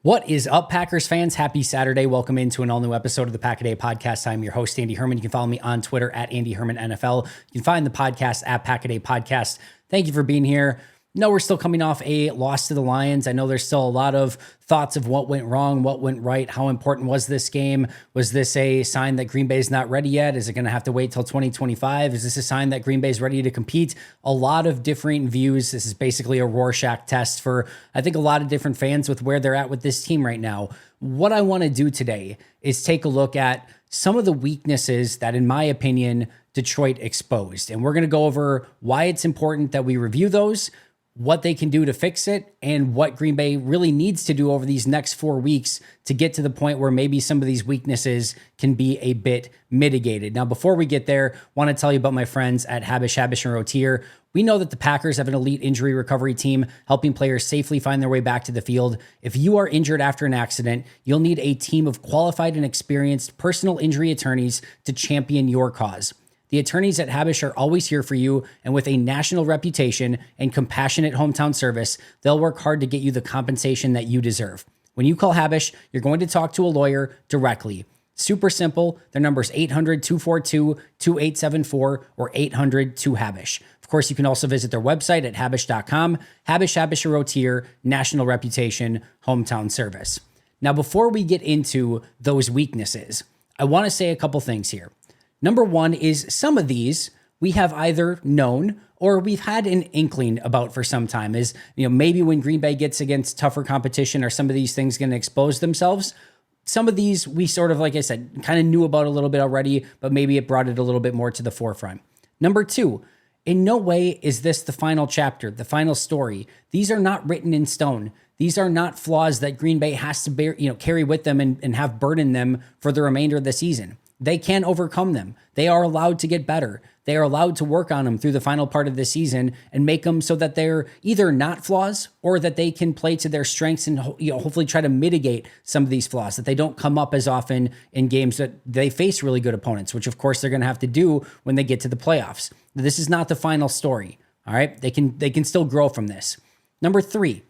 What is up, Packers fans? Happy Saturday. Welcome into an all-new episode of the Pack-A-Day Podcast. I'm your host, Andy Herman. You can follow me on Twitter at Andy Herman NFL. You can find the podcast at Pack-A-Day Podcast. Thank you for being here. No, we're still coming off a loss to the Lions. I know there's still a lot of thoughts of what went wrong, what went right, how important was this game? Was this a sign that Green Bay is not ready yet? Is it going to have to wait till 2025? Is this a sign that Green Bay is ready to compete? A lot of different views. This is basically a Rorschach test for, I think, a lot of different fans with where they're at with this team right now. What I want to do today is take a look at some of the weaknesses that, in my opinion, Detroit exposed. And we're going to go over why it's important that we review those, what they can do to fix it, and what Green Bay really needs to do over these next 4 weeks to get to the point where maybe some of these weaknesses can be a bit mitigated. Now, before we get there, I want to tell you about my friends at Habush, and Rotier. We know that the Packers have an elite injury recovery team, helping players safely find their way back to the field. If you are injured after an accident, you'll need a team of qualified and experienced personal injury attorneys to champion your cause. The attorneys at Habush are always here for you, and with a national reputation and compassionate hometown service, they'll work hard to get you the compensation that you deserve. When you call Habush, you're going to talk to a lawyer directly. Super simple. Their number is 800-242-2874 or 800-2HABUSH. Of course, you can also visit their website at habush.com. Habush, Rotier, national reputation, hometown service. Now, before we get into those weaknesses, I want to say a couple things here. Number one is some of these we have either known or we've had an inkling about for some time. Is, maybe when Green Bay gets against tougher competition, are some of these things going to expose themselves? Some of these we sort of, like I said, kind of knew about a little bit already, but maybe it brought it a little bit more to the forefront. Number two, in no way is this the final chapter, the final story. These are not written in stone. These are not flaws that Green Bay has to bear, carry with them and have burden them for the remainder of the season. They can overcome them. They are allowed to get better. They are allowed to work on them through the final part of the season and make them so that they're either not flaws or that they can play to their strengths and hopefully try to mitigate some of these flaws, that they don't come up as often in games that they face really good opponents, which of course they're going to have to do when they get to the playoffs. This is not the final story. All right. They can still grow from this. Number three,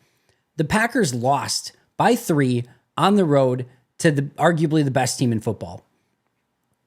the Packers lost by 3 on the road to arguably the best team in football.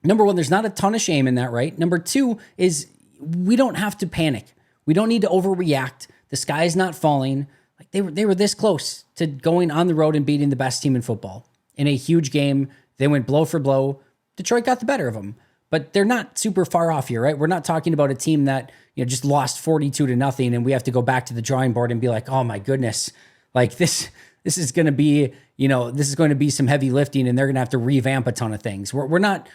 Number one, there's not a ton of shame in that, right? Number two is we don't have to panic. We don't need to overreact. The sky is not falling. Like they were this close to going on the road and beating the best team in football. In a huge game, they went blow for blow. Detroit got the better of them. But they're not super far off here, right? We're not talking about a team that just lost 42-0 and we have to go back to the drawing board and be like, oh my goodness, like this is going to be, this is going to be some heavy lifting and they're going to have to revamp a ton of things. We're not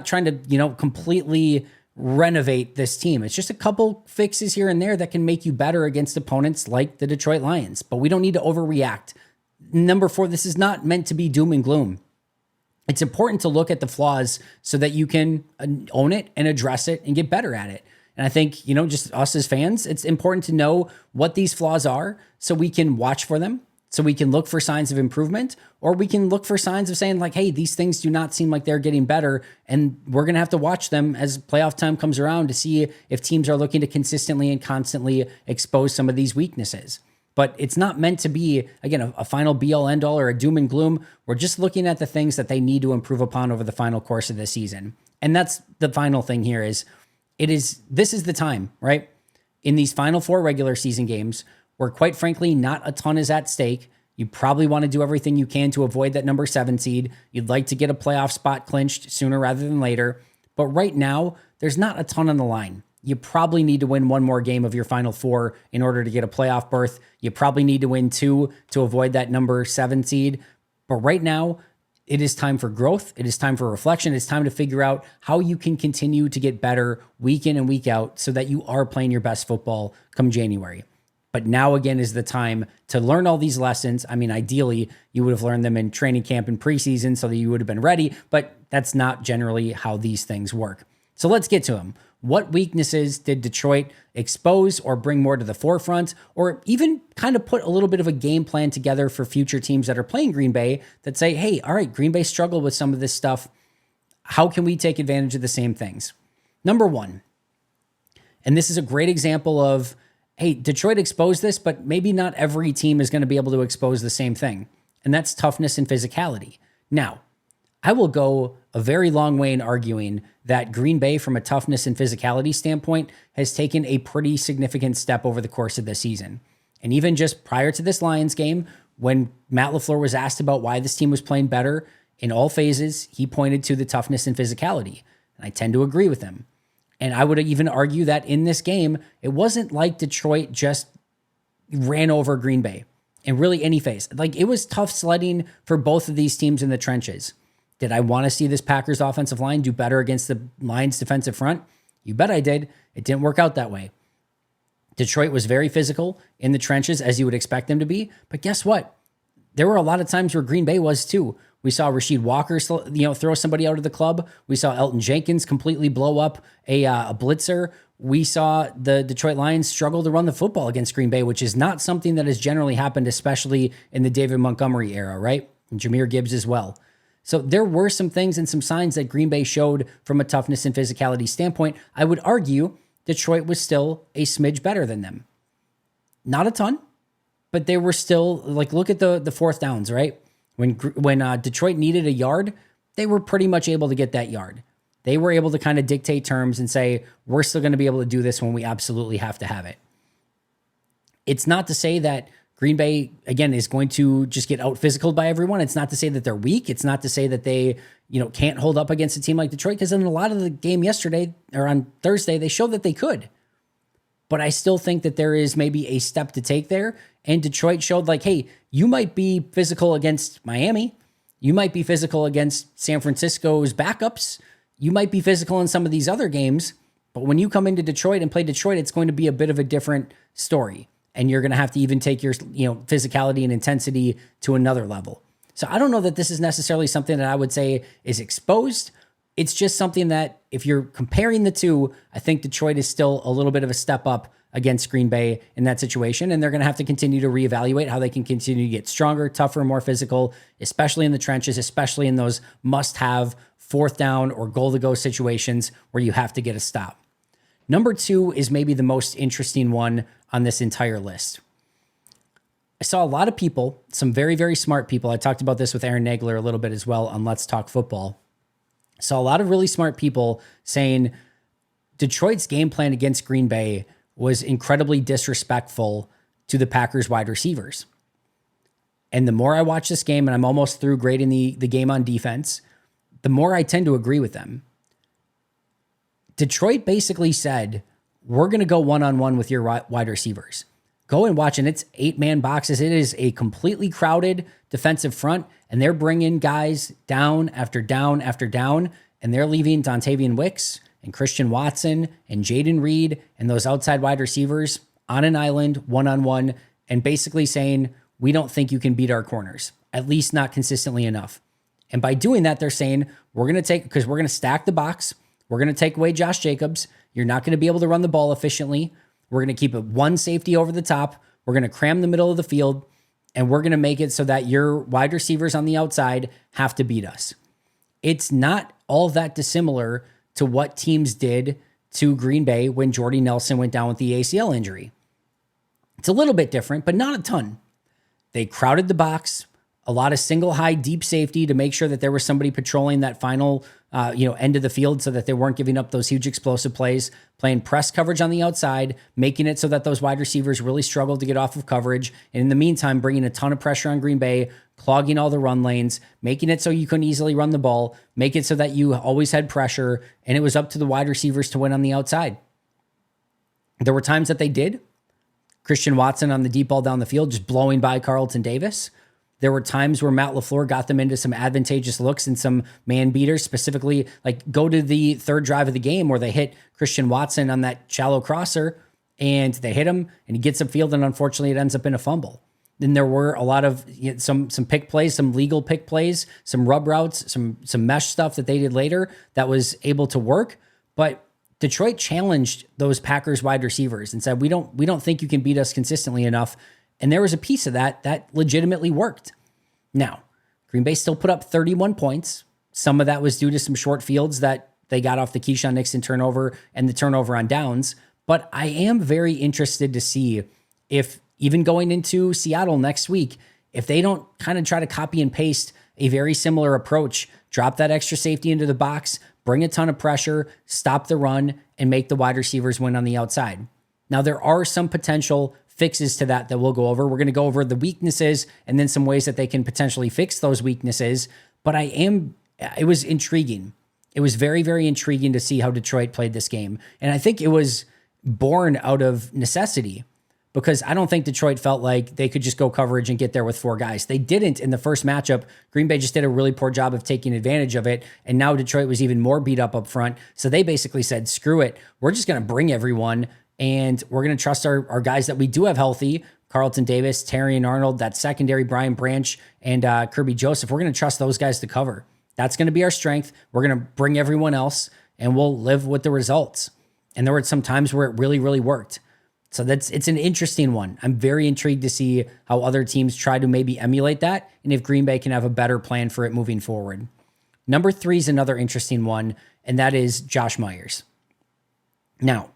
trying to, completely renovate this team. It's just a couple fixes here and there that can make you better against opponents like the Detroit Lions, but we don't need to overreact. Number 4, this is not meant to be doom and gloom. It's important to look at the flaws so that you can own it and address it and get better at it. And I think, just us as fans, it's important to know what these flaws are so we can watch for them, so we can look for signs of improvement, or we can look for signs of saying like, hey, these things do not seem like they're getting better. And we're going to have to watch them as playoff time comes around to see if teams are looking to consistently and constantly expose some of these weaknesses. But it's not meant to be, again, a final be-all, end-all or a doom and gloom. We're just looking at the things that they need to improve upon over the final course of the season. And that's the final thing here is, this is the time, right? In these final 4 regular season games, where quite frankly, not a ton is at stake. You probably want to do everything you can to avoid that number 7 seed. You'd like to get a playoff spot clinched sooner rather than later. But right now, there's not a ton on the line. You probably need to win 1 more game of your final 4 in order to get a playoff berth. You probably need to win 2 to avoid that number 7 seed. But right now, it is time for growth. It is time for reflection. It's time to figure out how you can continue to get better week in and week out so that you are playing your best football come January. But now again is the time to learn all these lessons. I mean, ideally, you would have learned them in training camp and preseason so that you would have been ready, but that's not generally how these things work. So let's get to them. What weaknesses did Detroit expose or bring more to the forefront, or even kind of put a little bit of a game plan together for future teams that are playing Green Bay that say, hey, all right, Green Bay struggled with some of this stuff. How can we take advantage of the same things? Number 1, and this is a great example of, hey, Detroit exposed this, but maybe not every team is going to be able to expose the same thing. and that's toughness and physicality. Now, I will go a very long way in arguing that Green Bay, from a toughness and physicality standpoint, has taken a pretty significant step over the course of the season. And even just prior to this Lions game, when Matt LaFleur was asked about why this team was playing better in all phases, he pointed to the toughness and physicality. And I tend to agree with him. And I would even argue that in this game, it wasn't like Detroit just ran over Green Bay in really any phase. Like, it was tough sledding for both of these teams in the trenches. Did I want to see this Packers offensive line do better against the Lions defensive front? You bet I did. It didn't work out that way. Detroit was very physical in the trenches, as you would expect them to be. But guess what? There were a lot of times where Green Bay was too. We saw Rasheed Walker, throw somebody out of the club. We saw Elton Jenkins completely blow up a blitzer. We saw the Detroit Lions struggle to run the football against Green Bay, which is not something that has generally happened, especially in the David Montgomery era, right? And Jahmyr Gibbs as well. So there were some things and some signs that Green Bay showed from a toughness and physicality standpoint. I would argue Detroit was still a smidge better than them. Not a ton, but they were still, like, look at the fourth downs, right? When Detroit needed a yard, they were pretty much able to get that yard. They were able to kind of dictate terms and say, we're still going to be able to do this when we absolutely have to have it. It's not to say that Green Bay, again, is going to just get out physical by everyone. It's not to say that they're weak. It's not to say that they, can't hold up against a team like Detroit, because in a lot of the game yesterday or on Thursday, they showed that they could. But I still think that there is maybe a step to take there. And Detroit showed, like, hey, you might be physical against Miami. You might be physical against San Francisco's backups. You might be physical in some of these other games. But when you come into Detroit and play Detroit, it's going to be a bit of a different story. And you're going to have to even take your, physicality and intensity to another level. So I don't know that this is necessarily something that I would say is exposed. It's just something that, if you're comparing the two, I think Detroit is still a little bit of a step up against Green Bay in that situation. And they're going to have to continue to reevaluate how they can continue to get stronger, tougher, more physical, especially in the trenches, especially in those must-have fourth down or goal-to-go situations where you have to get a stop. Number 2 is maybe the most interesting one on this entire list. I saw a lot of people, some very, very smart people. I talked about this with Aaron Nagler a little bit as well on Let's Talk Football. I saw a lot of really smart people saying Detroit's game plan against Green Bay was incredibly disrespectful to the Packers wide receivers. And the more I watch this game, and I'm almost through grading the game on defense, the more I tend to agree with them. Detroit basically said, we're going to go one-on-one with your wide receivers. Go and watch, and it's 8-man boxes. It is a completely crowded defensive front, and they're bringing guys down after down after down, and they're leaving Dontavian Wicks and Christian Watson and Jaden Reed and those outside wide receivers on an island, one-on-one, and basically saying, we don't think you can beat our corners, at least not consistently enough. And by doing that, they're saying, we're going to stack the box. We're going to take away Josh Jacobs. You're not going to be able to run the ball efficiently. We're going to keep it one safety over the top. We're going to cram the middle of the field, and we're going to make it so that your wide receivers on the outside have to beat us. It's not all that dissimilar to what teams did to Green Bay when Jordy Nelson went down with the ACL injury. It's a little bit different, but not a ton. They crowded the box, a lot of single high deep safety to make sure that there was somebody patrolling that final end of the field so that they weren't giving up those huge explosive plays, playing press coverage on the outside, making it so that those wide receivers really struggled to get off of coverage. And in the meantime, bringing a ton of pressure on Green Bay, clogging all the run lanes, making it so you couldn't easily run the ball, make it so that you always had pressure, and it was up to the wide receivers to win on the outside. There were times that they did. Christian Watson on the deep ball down the field, just blowing by Carlton Davis. There were times where Matt LaFleur got them into some advantageous looks and some man beaters, specifically like go to the third drive of the game where they hit Christian Watson on that shallow crosser and they hit him and he gets upfield, and unfortunately it ends up in a fumble. Then there were a lot of some pick plays, some legal pick plays, some rub routes, some mesh stuff that they did later that was able to work. But Detroit challenged those Packers wide receivers and said, we don't think you can beat us consistently enough. And there was a piece of that legitimately worked. Now, Green Bay still put up 31 points. Some of that was due to some short fields that they got off the Keyshawn Nixon turnover and the turnover on downs. But I am very interested to see if, even going into Seattle next week, if they don't kind of try to copy and paste a very similar approach, drop that extra safety into the box, bring a ton of pressure, stop the run, and make the wide receivers win on the outside. Now, there are some potential fixes to that we'll go over. We're going to go over the weaknesses and then some ways that they can potentially fix those weaknesses. But it was intriguing. It was very, very intriguing to see how Detroit played this game. And I think it was born out of necessity, because I don't think Detroit felt like they could just go coverage and get there with 4 guys. They didn't in the first matchup. Green Bay just did a really poor job of taking advantage of it. And now Detroit was even more beat up front. So they basically said, screw it. We're just going to bring everyone, and we're going to trust our guys that we do have healthy. Carlton Davis, Terry and Arnold, that secondary, Brian Branch, and Kirby Joseph. We're going to trust those guys to cover. That's going to be our strength. We're going to bring everyone else, and we'll live with the results. And there were some times where it really, really worked. So it's an interesting one. I'm very intrigued to see how other teams try to maybe emulate that, and if Green Bay can have a better plan for it moving forward. Number 3 is another interesting one, and that is Josh Myers. Now,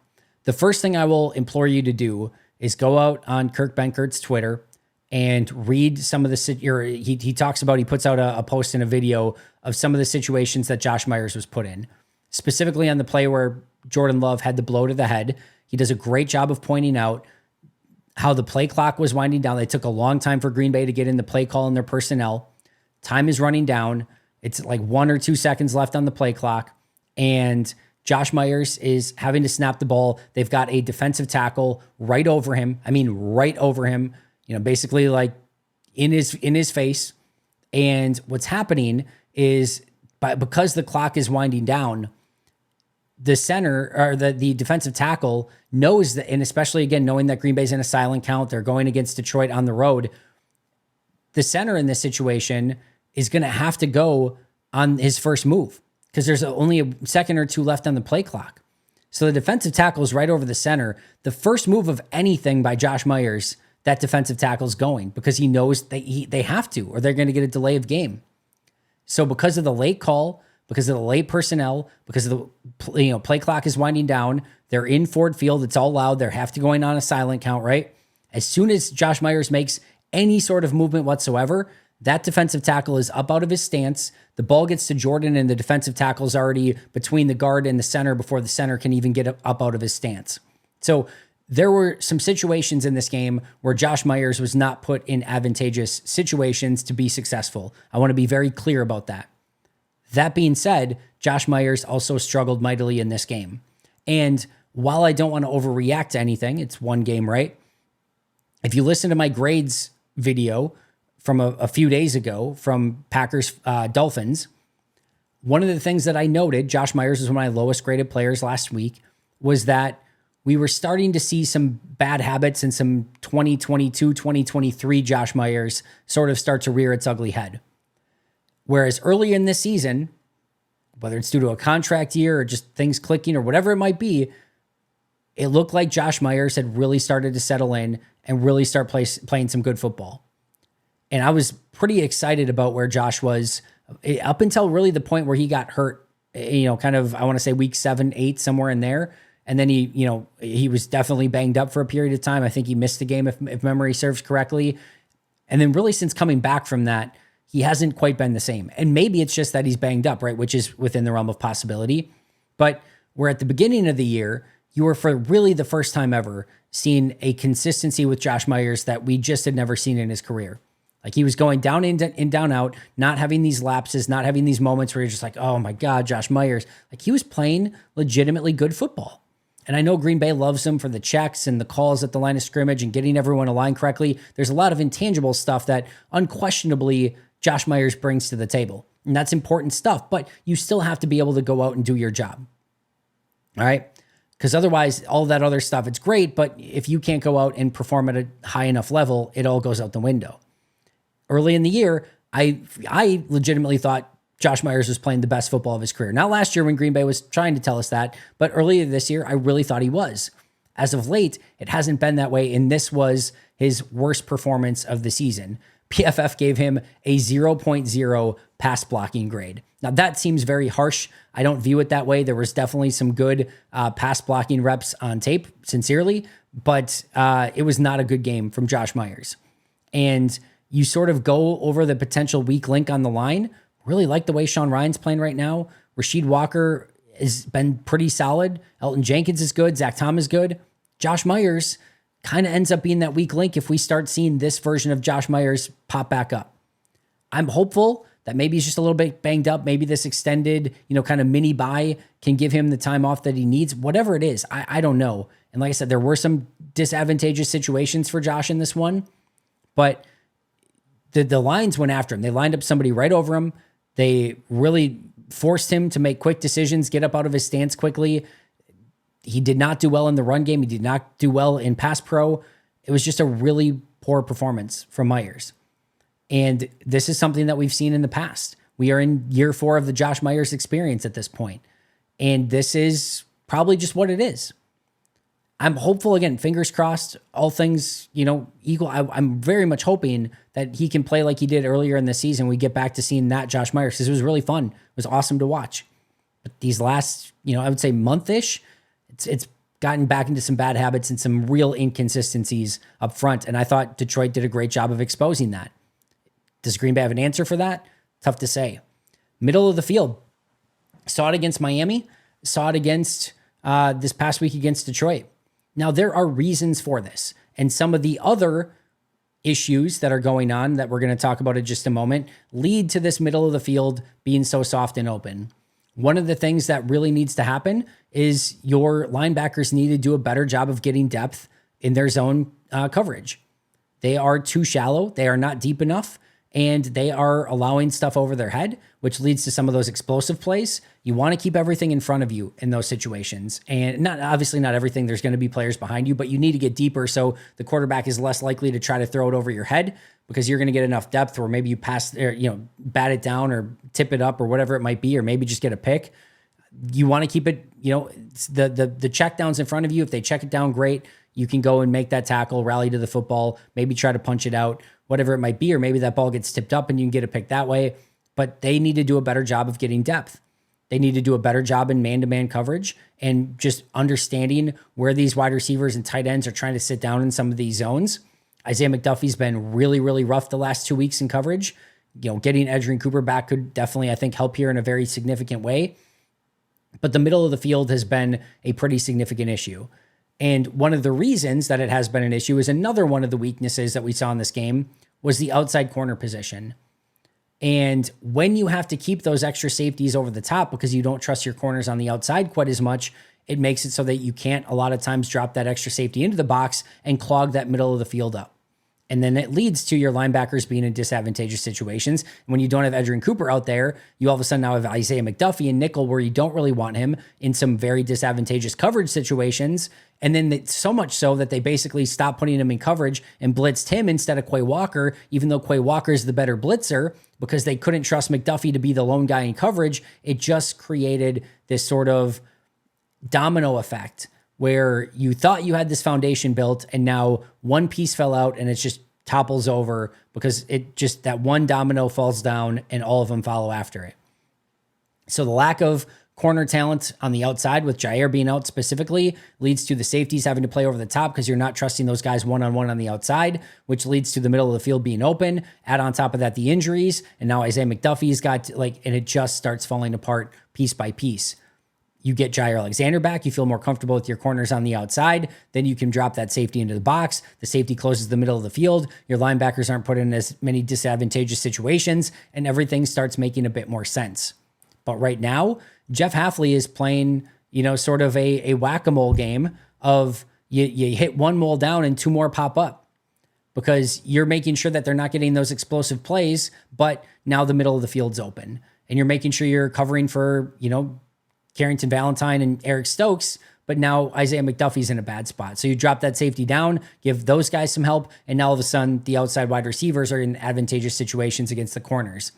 the first thing I will implore you to do is go out on Kirk Benkert's Twitter and read some of the, he talks about, he puts out a post and a video of some of the situations that Josh Myers was put in, specifically on the play where Jordan Love had the blow to the head. He does a great job of pointing out how the play clock was winding down. They took a long time for Green Bay to get in the play call and their personnel. Time is running down. It's like 1 or 2 seconds left on the play clock. And Josh Myers is having to snap the ball. They've got a defensive tackle right over him. I mean, right over him, basically like in his face. And what's happening is because the clock is winding down, the center or the defensive tackle knows that, and especially again, knowing that Green Bay's in a silent count, they're going against Detroit on the road. The center in this situation is going to have to go on his first move because there's only a second or 2 left on the play clock. So the defensive tackle is right over the center. The first move of anything by Josh Myers, that defensive tackle is going because he knows they have to, or they're going to get a delay of game. So because of the late call, because of the late personnel, because of the play clock is winding down, they're in Ford Field. It's all loud. They're have to going on a silent count, right? As soon as Josh Myers makes any sort of movement whatsoever, that defensive tackle is up out of his stance. The ball gets to Jordan, and the defensive tackle is already between the guard and the center before the center can even get up out of his stance. So there were some situations in this game where Josh Myers was not put in advantageous situations to be successful. I want to be very clear about that. That being said, Josh Myers also struggled mightily in this game. And while I don't want to overreact to anything, it's one game, right? If you listen to my grades video from a few days ago from Packers Dolphins, one of the things that I noted, Josh Myers was one of my lowest graded players last week, was that we were starting to see some bad habits and some 2022, 2023 Josh Myers sort of start to rear its ugly head. Whereas early in this season, whether it's due to a contract year or just things clicking or whatever it might be, it looked like Josh Myers had really started to settle in and really start playing some good football. And I was pretty excited about where Josh was up until really the point where he got hurt, kind of, I want to say week 7, 8, somewhere in there. And then he was definitely banged up for a period of time. I think he missed the game if memory serves correctly. And then really since coming back from that, he hasn't quite been the same. And maybe it's just that he's banged up, right? Which is within the realm of possibility. But where at the beginning of the year, you were for really the first time ever seeing a consistency with Josh Myers that we just had never seen in his career. Like he was going down in, down out, not having these lapses, not having these moments where you're just like, oh my God, Josh Myers. Like he was playing legitimately good football. And I know Green Bay loves him for the checks and the calls at the line of scrimmage and getting everyone aligned correctly. There's a lot of intangible stuff that unquestionably Josh Myers brings to the table. And that's important stuff, but you still have to be able to go out and do your job. All right? Because otherwise, all that other stuff, it's great, but if you can't go out and perform at a high enough level, it all goes out the window. Early in the year, I legitimately thought Josh Myers was playing the best football of his career. Not last year when Green Bay was trying to tell us that, but earlier this year, I really thought he was. As of late, it hasn't been that way, and this was his worst performance of the season. PFF gave him a 0.0 pass blocking grade. Now, that seems very harsh. I don't view it that way. There was definitely some good pass blocking reps on tape, sincerely, but it was not a good game from Josh Myers. And you sort of go over the potential weak link on the line. Really like the way Sean Ryan's playing right now. Rasheed Walker has been pretty solid. Elton Jenkins is good. Zach Tom is good. Josh Myers kind of ends up being that weak link if we start seeing this version of Josh Myers pop back up. I'm hopeful that maybe he's just a little bit banged up. Maybe this extended, kind of mini bye can give him the time off that he needs. Whatever it is, I don't know. And like I said, there were some disadvantageous situations for Josh in this one, but the Lions went after him. They lined up somebody right over him. They really forced him to make quick decisions, get up out of his stance quickly. He did not do well in the run game. He did not do well in pass pro. It was just a really poor performance from Myers. And this is something that we've seen in the past. We are in year 4 of the Josh Myers experience at this point. And this is probably just what it is. I'm hopeful, again, fingers crossed, all things, equal. I'm very much hoping that he can play like he did earlier in the season. We get back to seeing that Josh Myers, because it was really fun. It was awesome to watch. But these last, I would say month-ish, it's gotten back into some bad habits and some real inconsistencies up front. And I thought Detroit did a great job of exposing that. Does Green Bay have an answer for that? Tough to say. Middle of the field. Saw it against Miami. Saw it against this past week against Detroit. Now, there are reasons for this. And some of the other issues that are going on that we're going to talk about in just a moment lead to this middle of the field being so soft and open. One of the things that really needs to happen is your linebackers need to do a better job of getting depth in their zone coverage. They are too shallow. They are not deep enough. And they are allowing stuff over their head, which leads to some of those explosive plays. You want to keep everything in front of you in those situations. And obviously not everything, there's going to be players behind you, but you need to get deeper so the quarterback is less likely to try to throw it over your head, because you're going to get enough depth where maybe you pass, or, bat it down or tip it up or whatever it might be, or maybe just get a pick. You want to keep it, the check downs in front of you. If they check it down, great. You can go and make that tackle, rally to the football, maybe try to punch it out, whatever it might be, or maybe that ball gets tipped up and you can get a pick that way. But they need to do a better job of getting depth. They need to do a better job in man-to-man coverage and just understanding where these wide receivers and tight ends are trying to sit down in some of these zones. Isaiah McDuffie's been really, really rough the last 2 weeks in coverage. Getting Edgerrin Cooper back could definitely, I think, help here in a very significant way. But the middle of the field has been a pretty significant issue. And one of the reasons that it has been an issue is another one of the weaknesses that we saw in this game was the outside corner position. And when you have to keep those extra safeties over the top because you don't trust your corners on the outside quite as much, it makes it so that you can't a lot of times drop that extra safety into the box and clog that middle of the field up. And then it leads to your linebackers being in disadvantageous situations. When you don't have Edgerrin Cooper out there, you all of a sudden now have Isaiah McDuffie in nickel where you don't really want him in some very disadvantageous coverage situations. And then so much so that they basically stopped putting him in coverage and blitzed him instead of Quay Walker, even though Quay Walker is the better blitzer, because they couldn't trust McDuffie to be the lone guy in coverage. It just created this sort of domino effect where you thought you had this foundation built and now one piece fell out and it just topples over because that one domino falls down and all of them follow after it. So the lack of corner talent on the outside, with Jair being out specifically, leads to the safeties having to play over the top because you're not trusting those guys one-on-one on the outside, which leads to the middle of the field being open. Add on top of that the injuries, and now Isaiah McDuffie's got and it just starts falling apart piece by piece. You get Jair Alexander back, you feel more comfortable with your corners on the outside, then you can drop that safety into the box. The safety closes the middle of the field. Your linebackers aren't put in as many disadvantageous situations, and everything starts making a bit more sense. But right now, Jeff Hafley is playing, sort of a whack-a-mole game of you hit one mole down and two more pop up because you're making sure that they're not getting those explosive plays, but now the middle of the field's open. And you're making sure you're covering for, Carrington Valentine and Eric Stokes, but now Isaiah McDuffie's in a bad spot. So you drop that safety down, give those guys some help, and now all of a sudden the outside wide receivers are in advantageous situations against the corners.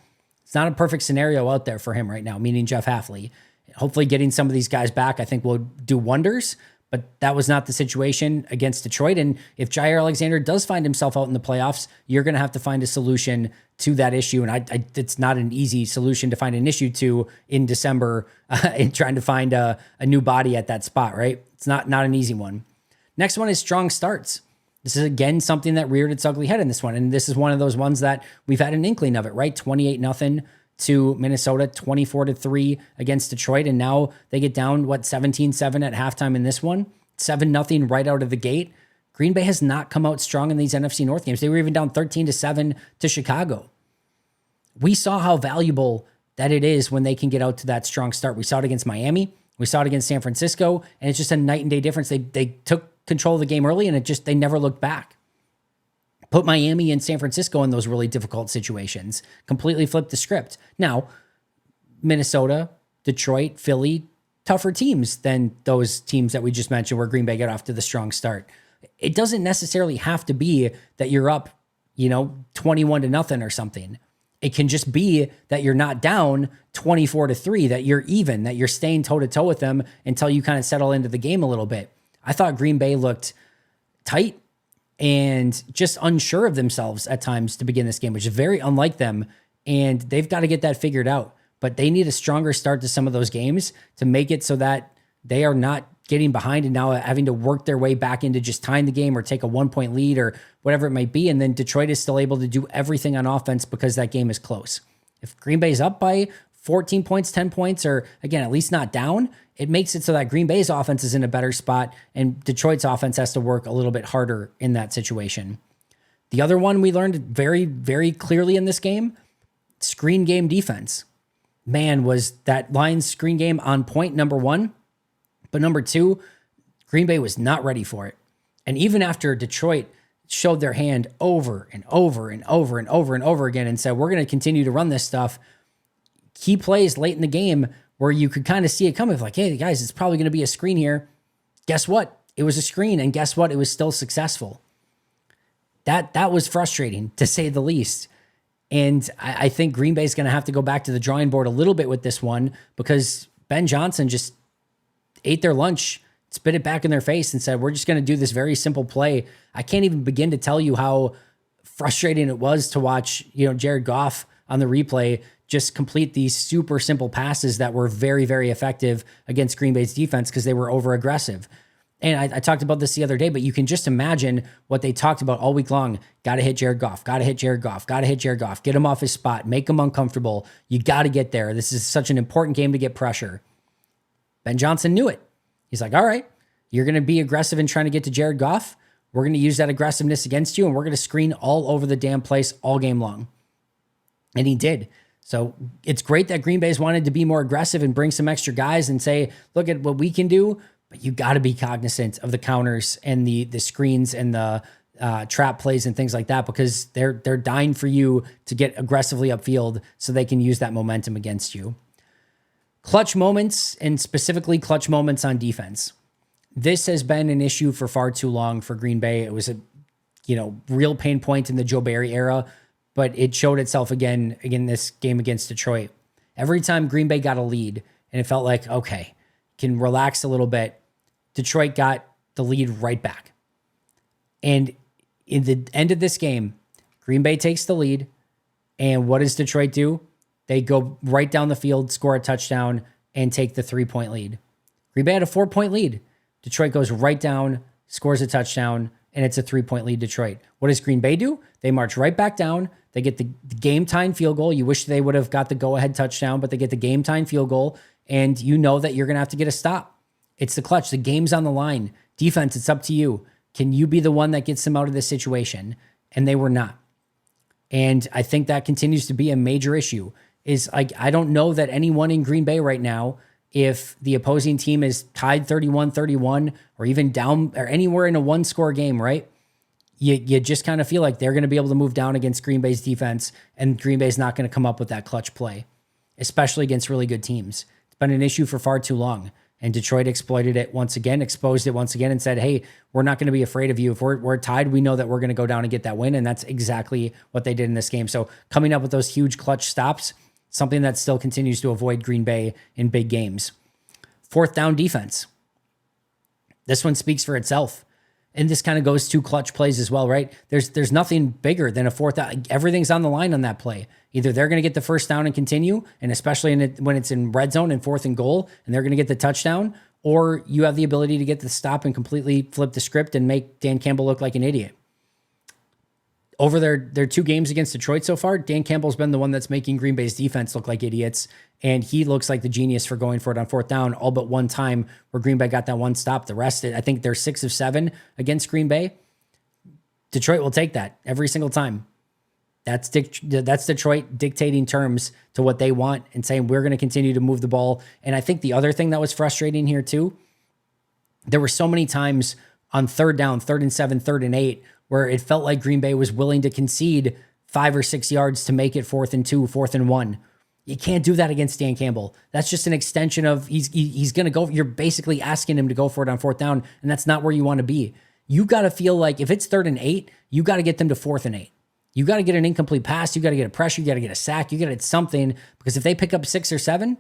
It's not a perfect scenario out there for him right now, meaning Jeff Hafley. Hopefully getting some of these guys back, I think, will do wonders, but that was not the situation against Detroit. And if Jair Alexander does find himself out in the playoffs, you're going to have to find a solution to that issue. And it's not an easy solution to find an issue to in December in trying to find a new body at that spot, right? It's not an easy one. Next one is strong starts. This is again something that reared its ugly head in this one. And this is one of those ones that we've had an inkling of it, right? 28-0 to Minnesota, 24-3 against Detroit. And now they get down, 17-7 at halftime in this one, 7-0 right out of the gate. Green Bay has not come out strong in these NFC North games. They were even down 13-7 to Chicago. We saw how valuable that it is when they can get out to that strong start. We saw it against Miami. We saw it against San Francisco, and it's just a night and day difference. They took control of the game early, and they never looked back. Put Miami and San Francisco in those really difficult situations. Completely flipped the script. Now, Minnesota, Detroit, Philly, tougher teams than those teams that we just mentioned where Green Bay got off to the strong start. It doesn't necessarily have to be that you're up, 21-0 or something. It can just be that you're not down 24-3, that you're even, that you're staying toe-to-toe with them until you kind of settle into the game a little bit. I thought Green Bay looked tight and just unsure of themselves at times to begin this game, which is very unlike them, and they've got to get that figured out. But they need a stronger start to some of those games to make it so that they are not getting behind and now having to work their way back into just tying the game or take a 1-point lead or whatever it might be. And then Detroit is still able to do everything on offense because that game is close. If Green Bay's up by 14 points, 10 points, or again, at least not down, it makes it so that Green Bay's offense is in a better spot and Detroit's offense has to work a little bit harder in that situation. The other one we learned very, very clearly in this game, screen game defense. Man, was that Lions screen game on point, number one. But number two, Green Bay was not ready for it. And even after Detroit showed their hand over and over and over and over and over again and said, we're going to continue to run this stuff, key plays late in the game where you could kind of see it coming, like, hey, guys, it's probably going to be a screen here. Guess what? It was a screen, and guess what? It was still successful. That was frustrating, to say the least. And I think Green Bay's going to have to go back to the drawing board a little bit with this one because Ben Johnson just ate their lunch, spit it back in their face and said, we're just going to do this very simple play. I can't even begin to tell you how frustrating it was to watch, Jared Goff on the replay just complete these super simple passes that were very, very effective against Green Bay's defense because they were over aggressive. And I talked about this the other day, but you can just imagine what they talked about all week long. Got to hit Jared Goff, got to hit Jared Goff, got to hit Jared Goff, get him off his spot, make him uncomfortable. You got to get there. This is such an important game to get pressure. Ben Johnson knew it. He's like, all right, you're going to be aggressive in trying to get to Jared Goff. We're going to use that aggressiveness against you, and we're going to screen all over the damn place all game long. And he did. So it's great that Green Bay's wanted to be more aggressive and bring some extra guys and say, look at what we can do. But you got to be cognizant of the counters and the screens and the trap plays and things like that because they're dying for you to get aggressively upfield so they can use that momentum against you. Clutch moments, and specifically clutch moments on defense. This has been an issue for far too long for Green Bay. It was a real pain point in the Joe Barry era, but it showed itself again this game against Detroit. Every time Green Bay got a lead and it felt like, okay, can relax a little bit, Detroit got the lead right back. And in the end of this game, Green Bay takes the lead. And what does Detroit do? They go right down the field, score a touchdown, and take the 3-point lead. Green Bay had a 4-point lead. Detroit goes right down, scores a touchdown, and it's a 3-point lead Detroit. What does Green Bay do? They march right back down. They get the game-tying field goal. You wish they would have got the go-ahead touchdown, but they get the game-tying field goal, and you know that you're going to have to get a stop. It's the clutch. The game's on the line. Defense, it's up to you. Can you be the one that gets them out of this situation? And they were not. And I think that continues to be a major issue. I don't know that anyone in Green Bay right now, if the opposing team is tied 31-31 or even down or anywhere in a one-score game, right? You just kind of feel like they're going to be able to move down against Green Bay's defense, and Green Bay's not going to come up with that clutch play, especially against really good teams. It's been an issue for far too long. And Detroit exploited it once again, exposed it once again, and said, hey, we're not going to be afraid of you. If we're tied, we know that we're going to go down and get that win. And that's exactly what they did in this game. So coming up with those huge clutch stops, something that still continues to avoid Green Bay in big games. Fourth down defense. This one speaks for itself. And this kind of goes to clutch plays as well, right? There's nothing bigger than a fourth down. Everything's on the line on that play. Either they're going to get the first down and continue, and especially when it's in red zone and 4th and goal, and they're going to get the touchdown, or you have the ability to get the stop and completely flip the script and make Dan Campbell look like an idiot. Over their 2 games against Detroit so far, Dan Campbell's been the one that's making Green Bay's defense look like idiots, and he looks like the genius for going for it on 4th down, all but one time where Green Bay got that one stop. The rest, I think they're 6 of 7 against Green Bay. Detroit will take that every single time. That's Detroit dictating terms to what they want and saying, we're going to continue to move the ball. And I think the other thing that was frustrating here too, there were so many times on 3rd down, 3rd and 7, 3rd and 8, where it felt like Green Bay was willing to concede 5 or 6 yards to make it 4th and 2, 4th and 1. You can't do that against Dan Campbell. That's just an extension of he's going to go. You're basically asking him to go for it on 4th down, and that's not where you want to be. You got to feel like if it's 3rd and 8, you got to get them to 4th and 8. You got to get an incomplete pass. You got to get a pressure. You got to get a sack. You got to get something, because if they pick up 6 or 7,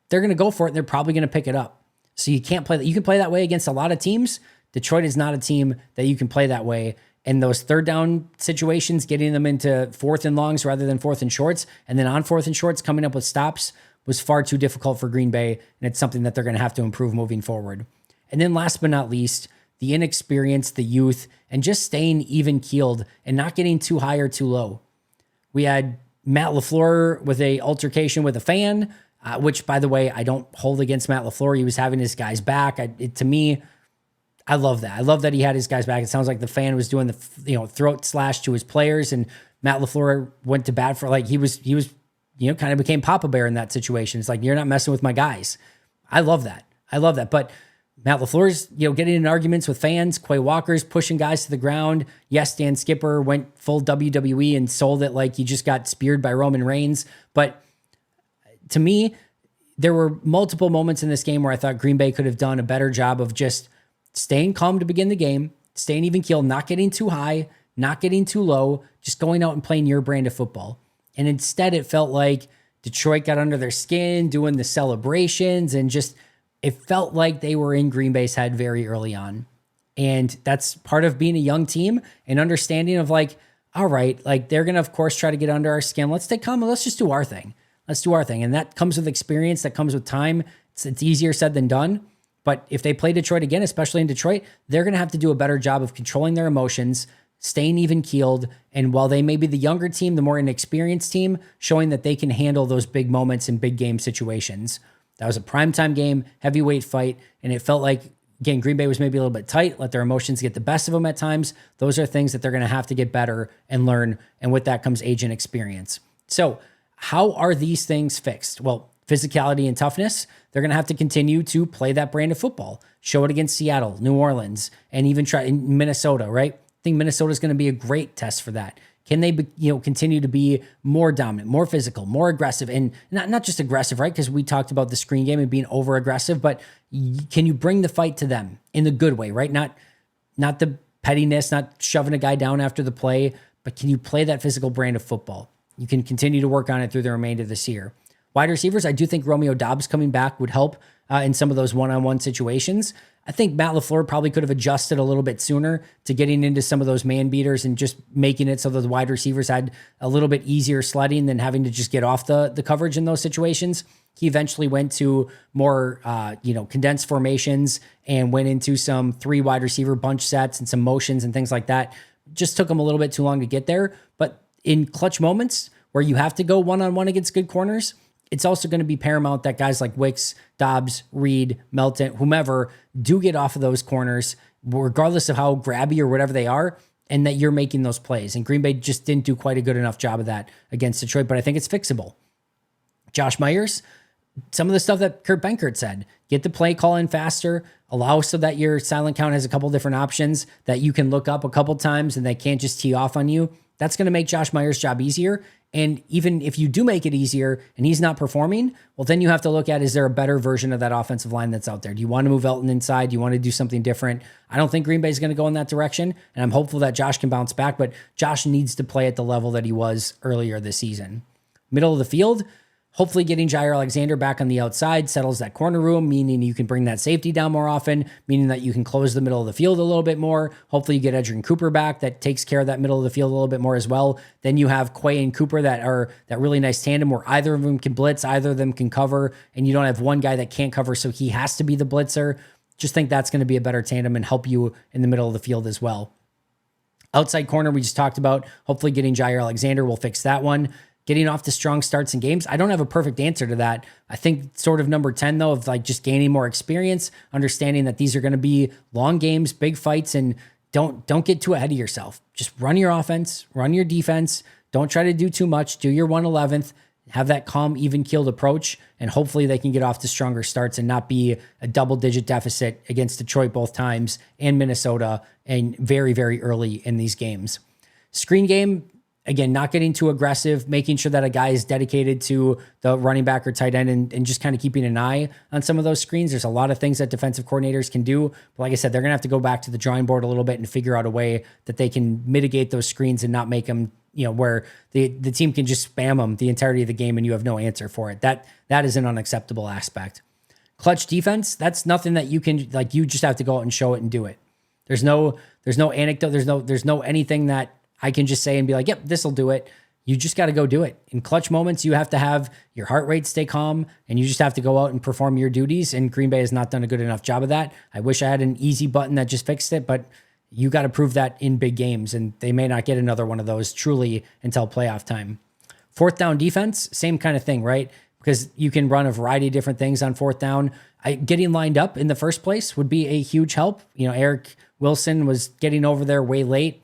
they're going to go for it, and they're probably going to pick it up. So you can't play that. You can play that way against a lot of teams. Detroit is not a team that you can play that way. And those 3rd down situations, getting them into 4th and longs rather than 4th and shorts, and then on 4th and shorts, coming up with stops was far too difficult for Green Bay. And it's something that they're going to have to improve moving forward. And then last but not least, the inexperience, the youth, and just staying even keeled and not getting too high or too low. We had Matt LaFleur with a altercation with a fan, which, by the way, I don't hold against Matt LaFleur. He was having his guys back. To me, I love that. I love that he had his guys back. It sounds like the fan was doing the throat slash to his players, and Matt LaFleur went to bat for, like, he was kind of became Papa Bear in that situation. It's like, you're not messing with my guys. I love that. But Matt LaFleur's getting in arguments with fans. Quay Walker's pushing guys to the ground. Yes, Dan Skipper went full WWE and sold it like he just got speared by Roman Reigns. But to me, there were multiple moments in this game where I thought Green Bay could have done a better job of just staying calm to begin the game, staying even keel, not getting too high, not getting too low, just going out and playing your brand of football. And instead, it felt like Detroit got under their skin, doing the celebrations, and just it felt like they were in Green Bay's head very early on. And that's part of being a young team and understanding of, like, all right, like, they're going to, of course, try to get under our skin. Let's stay calm. Let's just do our thing. Let's do our thing. And that comes with experience. That comes with time. It's easier said than done. But if they play Detroit again, especially in Detroit, they're going to have to do a better job of controlling their emotions, staying even keeled. And while they may be the younger team, the more inexperienced team, showing that they can handle those big moments in big game situations. That was a primetime game, heavyweight fight. And it felt like, again, Green Bay was maybe a little bit tight, let their emotions get the best of them at times. Those are things that they're going to have to get better and learn. And with that comes age and experience. So how are these things fixed? Well, physicality and toughness, they're going to have to continue to play that brand of football. Show it against Seattle, New Orleans, and even try in Minnesota, right? I think Minnesota is going to be a great test for that. Can they, continue to be more dominant, more physical, more aggressive, and not just aggressive, right? Because we talked about the screen game and being over aggressive, but can you bring the fight to them in the good way, right? Not the pettiness, not shoving a guy down after the play, but can you play that physical brand of football? You can continue to work on it through the remainder of this year. Wide receivers, I do think Romeo Doubs coming back would help in some of those one-on-one situations. I think Matt LaFleur probably could have adjusted a little bit sooner to getting into some of those man beaters and just making it so that the wide receivers had a little bit easier sledding than having to just get off the coverage in those situations. He eventually went to more, condensed formations and went into some 3 wide receiver bunch sets and some motions and things like that. Just took him a little bit too long to get there. But in clutch moments where you have to go one-on-one against good corners, it's also going to be paramount that guys like Wicks, Dobbs, Reed, Melton, whomever, do get off of those corners, regardless of how grabby or whatever they are, and that you're making those plays. And Green Bay just didn't do quite a good enough job of that against Detroit, but I think it's fixable. Josh Myers, some of the stuff that Kurt Benkert said, get the play call in faster, allow so that your silent count has a couple different options that you can look up a couple times and they can't just tee off on you. That's going to make Josh Myers' job easier. And even if you do make it easier and he's not performing, well, then you have to look at, is there a better version of that offensive line that's out there? Do you want to move Elton inside? Do you want to do something different? I don't think Green Bay is going to go in that direction, and I'm hopeful that Josh can bounce back, but Josh needs to play at the level that he was earlier this season. Middle of the field, Hopefully getting Jair Alexander back on the outside settles that corner room, meaning you can bring that safety down more often, meaning that you can close the middle of the field a little bit more. Hopefully you get Edgerrin Cooper back. That takes care of that middle of the field a little bit more as well. Then you have Quay and Cooper that are that really nice tandem where either of them can blitz, either of them can cover, and you don't have one guy that can't cover, so he has to be the blitzer. Just think that's going to be a better tandem and help you in the middle of the field as well. Outside corner, we just talked about. Hopefully getting Jair Alexander will fix that one. Getting off to strong starts in games. I don't have a perfect answer to that. I think sort of number 10 though, of like just gaining more experience, understanding that these are going to be long games, big fights, and don't get too ahead of yourself. Just run your offense, run your defense. Don't try to do too much. Do your 1/11th. Have that calm, even-keeled approach, and hopefully they can get off to stronger starts and not be a double-digit deficit against Detroit both times and Minnesota and very, very early in these games. Screen game, again, not getting too aggressive, making sure that a guy is dedicated to the running back or tight end and just kind of keeping an eye on some of those screens. There's a lot of things that defensive coordinators can do. But like I said, they're going to have to go back to the drawing board a little bit and figure out a way that they can mitigate those screens and not make them, where the team can just spam them the entirety of the game and you have no answer for it. That is an unacceptable aspect. Clutch defense, that's nothing that you can, like, you just have to go out and show it and do it. There's no anecdote. There's no anything that I can just say and be like, yep, this will do it. You just got to go do it. In clutch moments, you have to have your heart rate stay calm and you just have to go out and perform your duties. And Green Bay has not done a good enough job of that. I wish I had an easy button that just fixed it, but you got to prove that in big games. And they may not get another one of those truly until playoff time. Fourth down defense, same kind of thing, right? Because you can run a variety of different things on fourth down. Getting lined up in the first place would be a huge help. Eric Wilson was getting over there way late.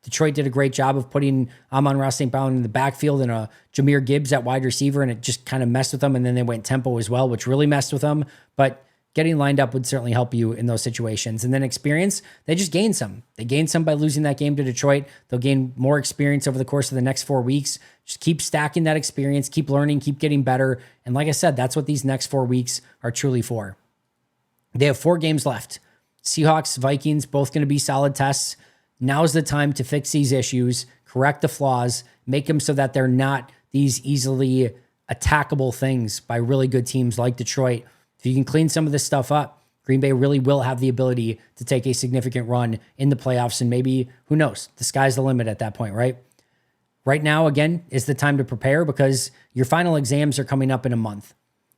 Detroit did a great job of putting Amon-Ra St. Brown in the backfield and Jahmyr Gibbs at wide receiver, and it just kind of messed with them. And then they went tempo as well, which really messed with them. But getting lined up would certainly help you in those situations. And then experience, they just gained some. They gained some by losing that game to Detroit. They'll gain more experience over the course of the next 4 weeks. Just keep stacking that experience, keep learning, keep getting better. And like I said, that's what these next 4 weeks are truly for. They have 4 games left. Seahawks, Vikings, both going to be solid tests. Now's the time to fix these issues, correct the flaws, make them so that they're not these easily attackable things by really good teams like Detroit. If you can clean some of this stuff up, Green Bay really will have the ability to take a significant run in the playoffs. And maybe, who knows, the sky's the limit at that point, right? Right now, again, is the time to prepare because your final exams are coming up in a month.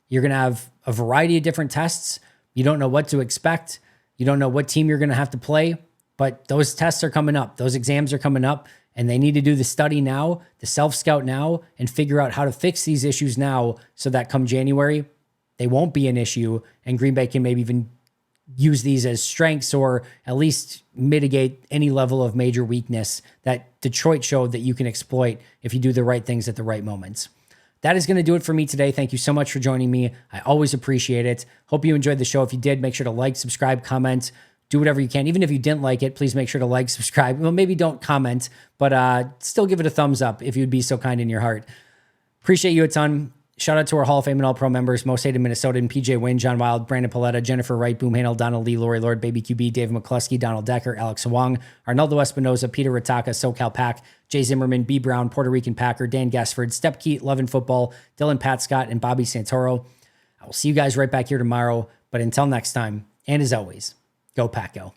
You're going to have a variety of different tests. You don't know what to expect. You don't know what team you're going to have to play. But those tests are coming up. Those exams are coming up, and they need to do the study now, the self-scout now, and figure out how to fix these issues now so that come January, they won't be an issue, and Green Bay can maybe even use these as strengths or at least mitigate any level of major weakness that Detroit showed that you can exploit if you do the right things at the right moments. That is going to do it for me today. Thank you so much for joining me. I always appreciate it. Hope you enjoyed the show. If you did, make sure to like, subscribe, comment, do whatever you can. Even if you didn't like it, please make sure to like, subscribe. Well, maybe don't comment, but still give it a thumbs up if you'd be so kind in your heart. Appreciate you a ton. Shout out to our Hall of Fame and All-Pro members, Most Hated Minnesota, and PJ Wynn, John Wild, Brandon Paletta, Jennifer Wright, Boom Handel, Donald Lee, Lori Lord, Baby QB, Dave McCluskey, Donald Decker, Alex Wong, Arnaldo Espinoza, Peter Ritaka, SoCal Pack, Jay Zimmerman, B. Brown, Puerto Rican Packer, Dan Gassford, Step Keat, Love and Football, Dylan Pat Scott, and Bobby Santoro. I will see you guys right back here tomorrow. But until next time, and as always, go Pack Go.